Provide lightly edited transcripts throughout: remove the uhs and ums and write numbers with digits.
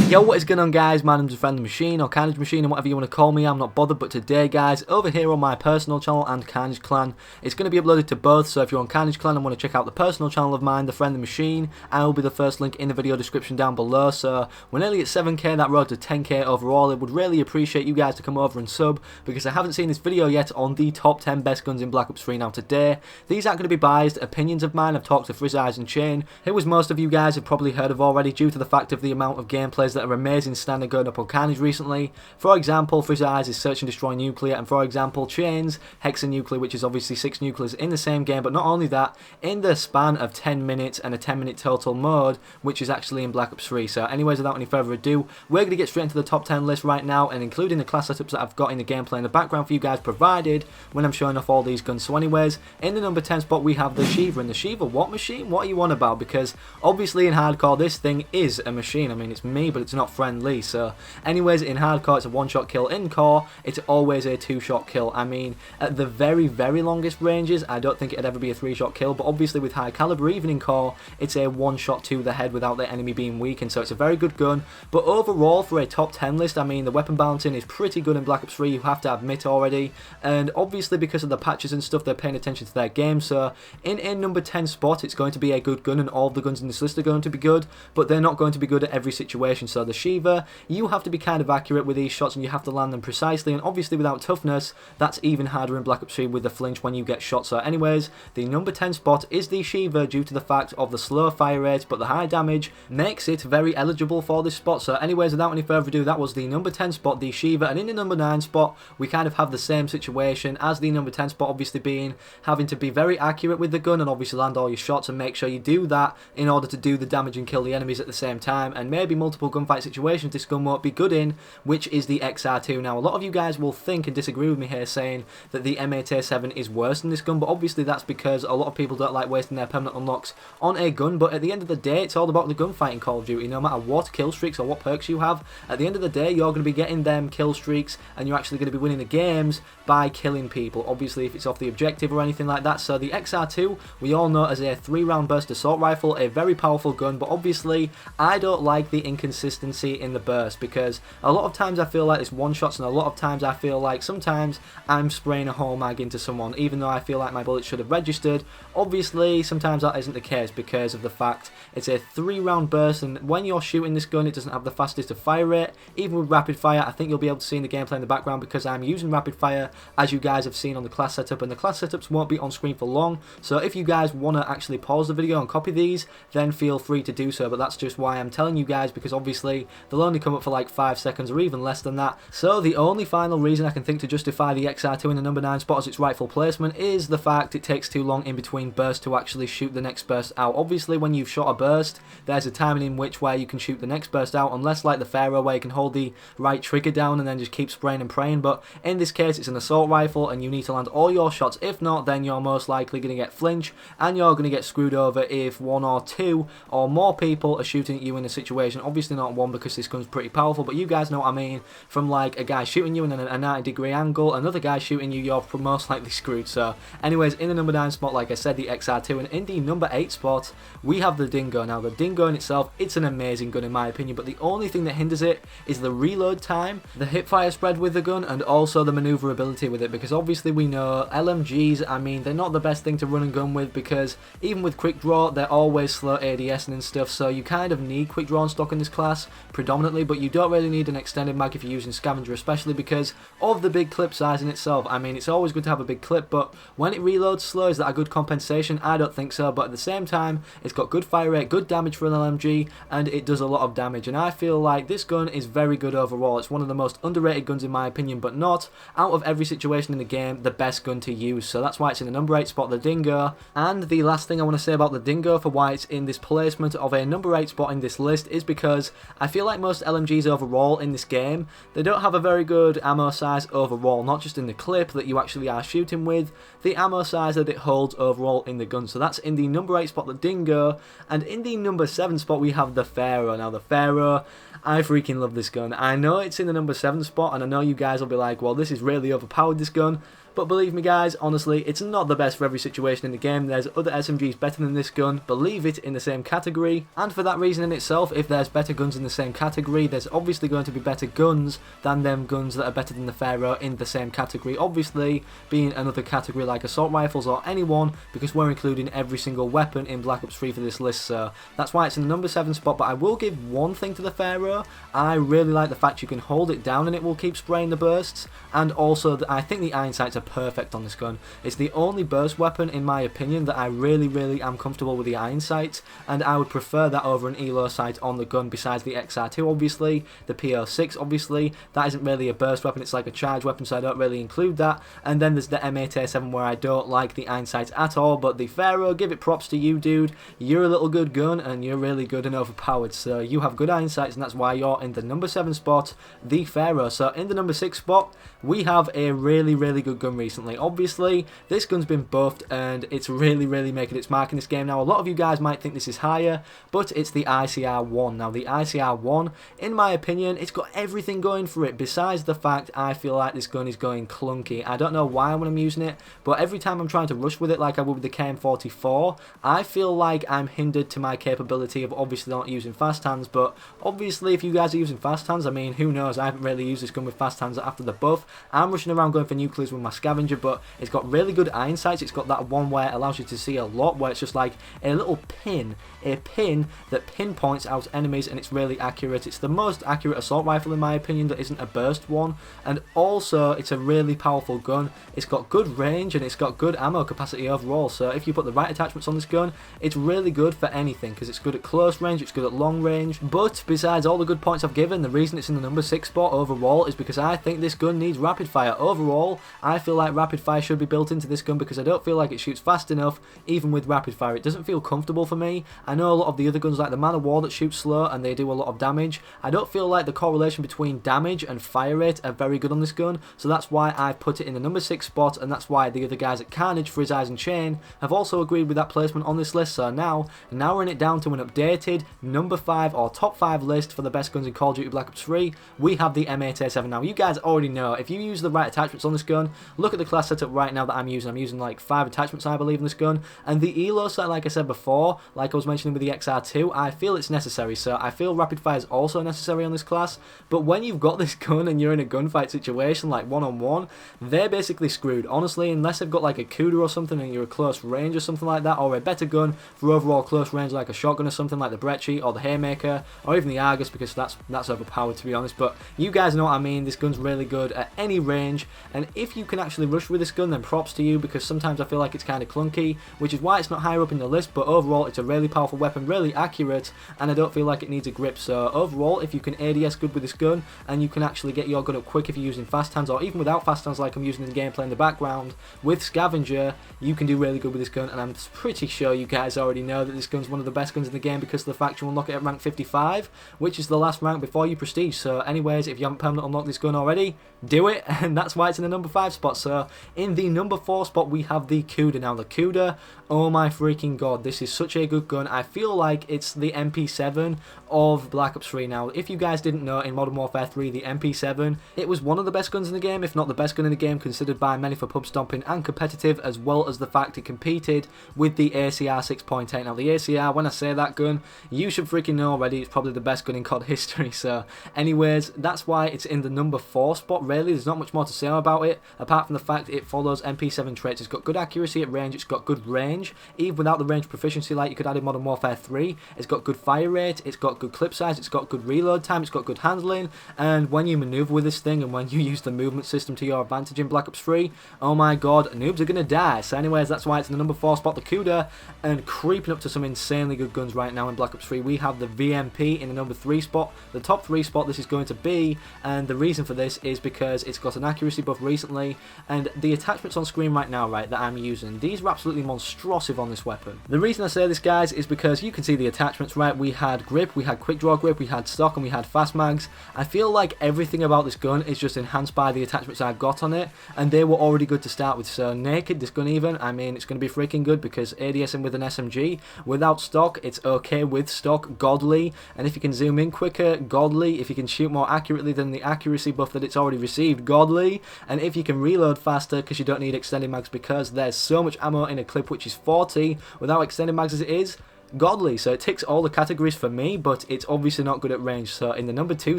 Yo, what is going on, guys? My name's Friendly Machine, or KARNAGE Machine, and whatever you want to call me, I'm not bothered. But today, guys, over here on my personal channel and KARNAGE Clan, it's going to be uploaded to both. So if you're on KARNAGE Clan and want to check out the personal channel of mine, the Friendly Machine, I will be the first link in the video description down below. So we're nearly at 7k, that road to 10k overall. I would really appreciate you guys to come over and sub, because I haven't seen this video yet on the top 10 best guns in Black Ops 3. Now today, these aren't going to be biased opinions of mine. I've talked to Frizz Eyes and Chain, who as most of you guys have probably heard of already, due to the fact of the amount of gameplays that are amazing standing going up on KARNAGE recently. For example, Frizz Eyes is Search and Destroy Nuclear, and for example, Chain's Hexanuclear, which is obviously 6 nuclears in the same game. But not only that, in the span of 10 minutes and a 10-minute total mode, which is actually in Black Ops 3. So anyways, without any further ado, we're going to get straight into the top 10 list right now, and including the class setups that I've got in the gameplay in the background for you guys provided when I'm showing off all these guns. So anyways, in the number 10 spot we have the Shiva. And the Shiva, what machine? What are you on about? Because obviously in hardcore this thing is a machine. I mean, it's me, but it's not friendly. So anyways, in hardcore it's a one-shot kill. In core it's always a two-shot kill. I mean, at the very longest ranges I don't think it'd ever be a three-shot kill, but obviously with high caliber, even in core, it's a one-shot to the head without the enemy being weakened. So it's a very good gun. But overall, for a top 10 list, I mean, the weapon balancing is pretty good in Black Ops 3, you have to admit already, and obviously because of the patches and stuff, they're paying attention to their game. So in a number 10 spot, it's going to be a good gun, and all of the guns in this list are going to be good, but they're not going to be good at every situation. So the Shiva, you have to be kind of accurate with these shots, and you have to land them precisely, and obviously without toughness, that's even harder in Black Ops 3 with the flinch when you get shot. So anyways, the number 10 spot is the Shiva due to the fact of the slow fire rate, but the high damage makes it very eligible for this spot. So anyways, without any further ado, that was the number 10 spot, the Shiva. And in the number 9 spot, we kind of have the same situation as the number 10 spot, obviously being having to be very accurate with the gun and obviously land all your shots, and make sure you do that in order to do the damage and kill the enemies at the same time. And maybe multiple gunfight situations this gun won't be good in, which is the XR2. Now a lot of you guys will think and disagree with me here, saying that the M8A7 is worse than this gun, but obviously that's because a lot of people don't like wasting their permanent unlocks on a gun. But at the end of the day, it's all about the gunfight in Call of Duty. No matter what kill streaks or what perks you have, at the end of the day you're going to be getting them kill streaks, and you're actually going to be winning the games by killing people, obviously if it's off the objective or anything like that. So the XR2, we all know as a 3-round burst assault rifle, a very powerful gun, but obviously I don't like the inconsistency in the burst, because a lot of times I feel like it's one shots, and a lot of times I feel like sometimes I'm spraying a whole mag into someone, even though I feel like my bullets should have registered. Obviously sometimes that isn't the case because of the fact it's a 3-round burst, and when you're shooting this gun it doesn't have the fastest of fire rate. Even with rapid fire, I think you'll be able to see in the gameplay in the background, because I'm using rapid fire as you guys have seen on the class setup, and the class setups won't be on screen for long. So if you guys want to actually pause the video and copy these, then feel free to do so, but that's just why I'm telling you guys, because obviously they'll only come up for like 5 seconds or even less than that. So the only final reason I can think to justify the XR2 in the number 9 spot as its rightful placement is the fact it takes too long in between bursts to actually shoot the next burst out. Obviously when you've shot a burst, there's a timing in which where you can shoot the next burst out, unless like the Pharaoh where you can hold the right trigger down and then just keep spraying and praying. But in this case it's an assault rifle, and you need to land all your shots. If not, then you're most likely going to get flinch, and you're going to get screwed over if 1 or 2 or more people are shooting at you in a situation. Obviously not 1, because this gun's pretty powerful, but you guys know what I mean. From like a guy shooting you in a 90-degree angle, another guy shooting you, you're most likely screwed. So anyways, in the number 9 spot, like I said, the XR2, and in the number 8 spot we have the Dingo. Now the Dingo in itself, it's an amazing gun in my opinion, but the only thing that hinders it is the reload time, the hipfire spread with the gun, and also the maneuverability with it, because obviously we know LMGs, I mean, they're not the best thing to run and gun with, because even with quick draw they're always slow ADSing and stuff. So you kind of need quick draw and stock in this class predominantly, but you don't really need an extended mag if you're using scavenger, especially because of the big clip size in itself. I mean, it's always good to have a big clip, but when it reloads slow, is that a good compensation? I don't think so. But at the same time, it's got good fire rate, good damage for an LMG, and it does a lot of damage, and I feel like this gun is very good overall. It's one of the most underrated guns in my opinion, but not, out of every situation in the game, the best gun to use. So that's why it's in the number 8 spot, the Dingo. And the last thing I want to say about the Dingo for why it's in this placement of a number 8 spot in this list is because I feel like most LMGs overall in this game, they don't have a very good ammo size overall, not just in the clip that you actually are shooting with, the ammo size that it holds overall in the gun. So that's in the number 8 spot, the Dingo. And in the number 7 spot we have the Pharaoh. Now the Pharaoh, I freaking love this gun. I know it's in the number 7 spot, and I know you guys will be like, well, this is really overpowered, this gun. But believe me guys, honestly, it's not the best for every situation in the game. There's other SMGs better than this gun, believe it, in the same category. And for that reason in itself, if there's better guns in the same category. There's obviously going to be better guns than them guns that are better than the Pharaoh in the same category, obviously being another category like assault rifles or anyone, because we're including every single weapon in Black Ops 3 for this list, so that's why it's in the number 7 spot. But I will give one thing to the Pharaoh. I really like the fact you can hold it down and it will keep spraying the bursts, and also I think the iron sights are perfect on this gun. It's the only burst weapon in my opinion that I really am comfortable with the iron sights, and I would prefer that over an ELO sight on the gun besides the XR2 obviously, the PO6 obviously. That isn't really a burst weapon, it's like a charge weapon, so I don't really include that. And then there's the M8A7 where I don't like the iron sights at all, but the Pharaoh, give it props to you, dude. You're a little good gun and you're really good and overpowered, so you have good iron sights and that's why you're in the number 7 spot, the Pharaoh. So in the number 6 spot we have a really good gun recently. Obviously this gun's been buffed and it's really making its mark in this game. Now a lot of you guys might think this is higher, but it's the ICR 1. Now the ICR 1, in my opinion, it's got everything going for it besides the fact I feel like this gun is going clunky. I don't know why when I'm using it, but every time I'm trying to rush with it like I would with the KM44, I feel like I'm hindered to my capability of obviously not using fast hands. But obviously if you guys are using fast hands, I mean, who knows, I haven't really used this gun with fast hands after the buff. I'm rushing around going for nuclears with my scavenger, but it's got really good iron sights. It's got that one where it allows you to see a lot, where it's just like a little pin, that pinpoints out enemies, and it's really accurate. It's the most accurate assault rifle in my opinion that isn't a burst one, and also it's a really powerful gun. It's got good range and it's got good ammo capacity overall, so if you put the right attachments on this gun, it's really good for anything, because it's good at close range, it's good at long range. But besides all the good points I've given, the reason it's in the number 6 spot overall is because I think this gun needs rapid fire. Overall, I feel like rapid fire should be built into this gun because I don't feel like it shoots fast enough even with rapid fire. It doesn't feel comfortable for me. I know a lot of the other guns like the Man of War that shoot slow and they do a lot of damage. I don't feel like the correlation between damage and fire rate are very good on this gun, so that's why I've put it in the number 6 spot, and that's why the other guys at KARNAGE for his Eyes and Chain have also agreed with that placement on this list. So now narrowing it down to an updated number 5 or top 5 list for the best guns in Call of Duty Black Ops 3, we have the M8A7. Now you guys already know, if you use the right attachments on this gun, look at the class setup right now that I'm using like 5 attachments I believe in this gun, and the ELO set, like I said before, like I was mentioning with the XR2, I feel it's necessary, so I feel rapid fire is also necessary on this class. But when you've got this gun and you're in a gunfight situation like one-on-one, they're basically screwed, honestly, unless they've got like a Kuda or something and you're at close range or something like that, or a better gun for overall close range like a shotgun or something like the Brecci or the Haymaker or even the Argus, because that's overpowered to be honest. But you guys know what I mean, this gun's really good at any range, and if you can actually rush with this gun, then props to you, because sometimes I feel like it's kind of clunky, which is why it's not higher up in the list. But overall it's a really powerful weapon, really accurate, and I don't feel like it needs a grip. So overall, if you can ADS good with this gun and you can actually get your gun up quick if you're using fast hands, or even without fast hands like I'm using in the gameplay in the background with scavenger, you can do really good with this gun. And I'm pretty sure you guys already know that this gun's one of the best guns in the game because of the fact you unlock it at rank 55, which is the last rank before you prestige. So anyways, if you haven't permanently unlocked this gun already, do it, and that's why it's in the number 5 spot. So in the number 4 spot we have the Kuda. Now the Kuda, oh my freaking god, this is such a good gun. I feel like it's the MP7 of Black Ops 3. Now if you guys didn't know, in Modern Warfare 3 the MP7, it was one of the best guns in the game, if not the best gun in the game, considered by many for pub stomping and competitive, as well as the fact it competed with the ACR 6.8. Now the ACR, when I say that gun, you should freaking know already, it's probably the best gun in COD history. So anyways, that's why it's in the number 4 spot. Really, there's not much more to say about it apart from the fact it follows MP7 traits. It's got good accuracy at range, it's got good range even without the range proficiency like you could add in Modern Warfare 3. It's got good fire rate, it's got good clip size, it's got good reload time, it's got good handling, and when you maneuver with this thing and when you use the movement system to your advantage in Black Ops 3, oh my god, noobs are gonna die. So anyways, that's why it's in the number 4 spot, the Kuda. And creeping up to some insanely good guns right now in Black Ops 3, we have the VMP in the number 3 spot. The top 3 spot this is going to be, and the reason for this is because it's got an accuracy buff recently, and the attachments on screen right now, right, that I'm using, these are absolutely monstrosive on this weapon. The reason I say this, guys, is because you can see the attachments, right? We had grip, we had quick draw grip, we had stock, and we had fast mags. I feel like everything about this gun is just enhanced by the attachments I've got on it, and they were already good to start with. So naked, this gun even, I mean, it's going to be freaking good because ADSing with an SMG. Without stock, it's okay. With stock, godly. And if you can zoom in quicker, godly. If you can shoot more accurately than the accuracy buff that it's already received, godly. And if you can reload faster because you don't need extended mags because there's so much ammo in a clip, which is 40 without extended mags as it is, godly, so it ticks all the categories for me, but it's obviously not good at range. So in the number 2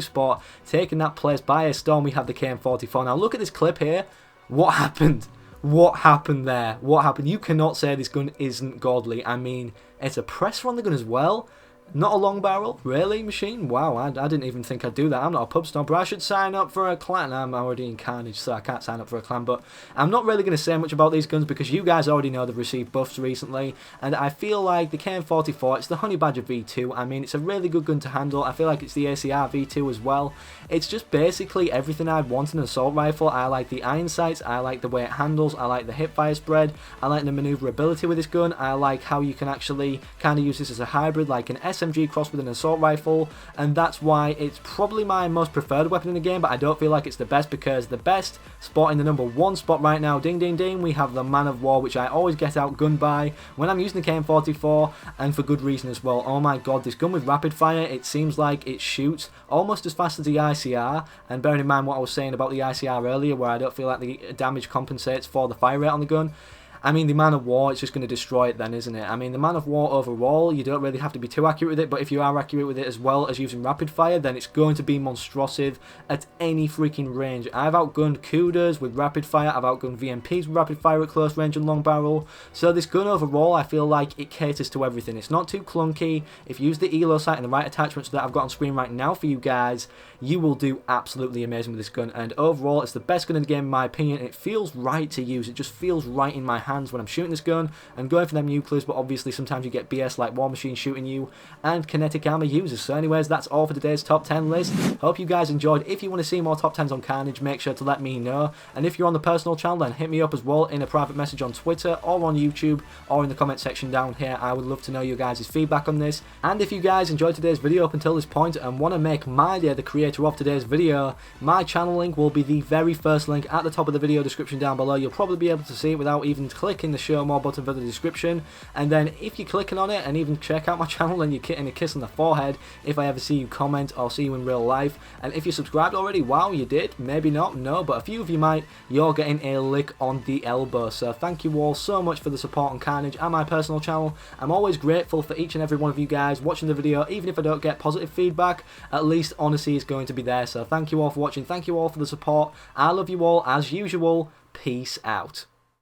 spot, taking that place by a storm, we have the KN-44. Now look at this clip here. What happened? What happened there? What happened? You cannot say this gun isn't godly. I mean, it's a presser on the gun as well. Not a long barrel? Really, Machine? Wow, I didn't even think I'd do that. I'm not a pub stomper. I should sign up for a clan. I'm already in Carnage, so I can't sign up for a clan. But I'm not really going to say much about these guns because you guys already know they've received buffs recently. And I feel like the KN-44, it's the Honey Badger V2. I mean, it's a really good gun to handle. I feel like it's the ICR V2 as well. It's just basically everything I'd want in an assault rifle. I like the iron sights. I like the way it handles. I like the hip fire spread. I like the maneuverability with this gun. I like how you can actually kind of use this as a hybrid, like an SMG crossed with an assault rifle, and that's why it's probably my most preferred weapon in the game, but I don't feel like it's the best because the best spot in the number 1 spot right now, ding ding ding, we have the Man of War, which I always get outgunned by when I'm using the KN-44, and for good reason as well. Oh my god, this gun with rapid fire, it seems like it shoots almost as fast as the ICR, and bearing in mind what I was saying about the ICR earlier, where I don't feel like the damage compensates for the fire rate on the gun. I mean, the Man of War, it's just going to destroy it then, isn't it? I mean, the Man of War overall, you don't really have to be too accurate with it, but if you are accurate with it as well as using rapid fire, then it's going to be monstrosive at any freaking range. I've outgunned Kudas with rapid fire, I've outgunned VMPs with rapid fire at close range and long barrel, so this gun overall, I feel like it caters to everything. It's not too clunky. If you use the ELO sight and the right attachments that I've got on screen right now for you guys, you will do absolutely amazing with this gun, and overall, it's the best gun in the game in my opinion. It feels right to use. It just feels right in my hands when I'm shooting this gun and going for them nuclears, but obviously sometimes you get BS like War Machine shooting you and kinetic armor users. So anyways, that's all for today's top 10 list. Hope you guys enjoyed. If you want to see more top 10s on Carnage, make sure to let me know, and if you're on the personal channel, then hit me up as well in a private message on Twitter or on YouTube or in the comment section down here. I would love to know your guys' feedback on this, and if you guys enjoyed today's video up until this point and want to make my day the creator of today's video, my channel link will be the very first link at the top of the video description down below. You'll probably be able to see it without even clicking the show more button for the description, and then if you're clicking on it and even check out my channel, then you're getting a kiss on the forehead if I ever see you comment or see you in real life. And if you're subscribed already, wow, you did, maybe not, no, but a few of you might, you're getting a lick on the elbow. So thank you all so much for the support on Carnage and my personal channel. I'm always grateful for each and every one of you guys watching the video. Even if I don't get positive feedback, at least honesty is going to be there. So thank you all for watching, thank you all for the support. I love you all as usual. Peace out.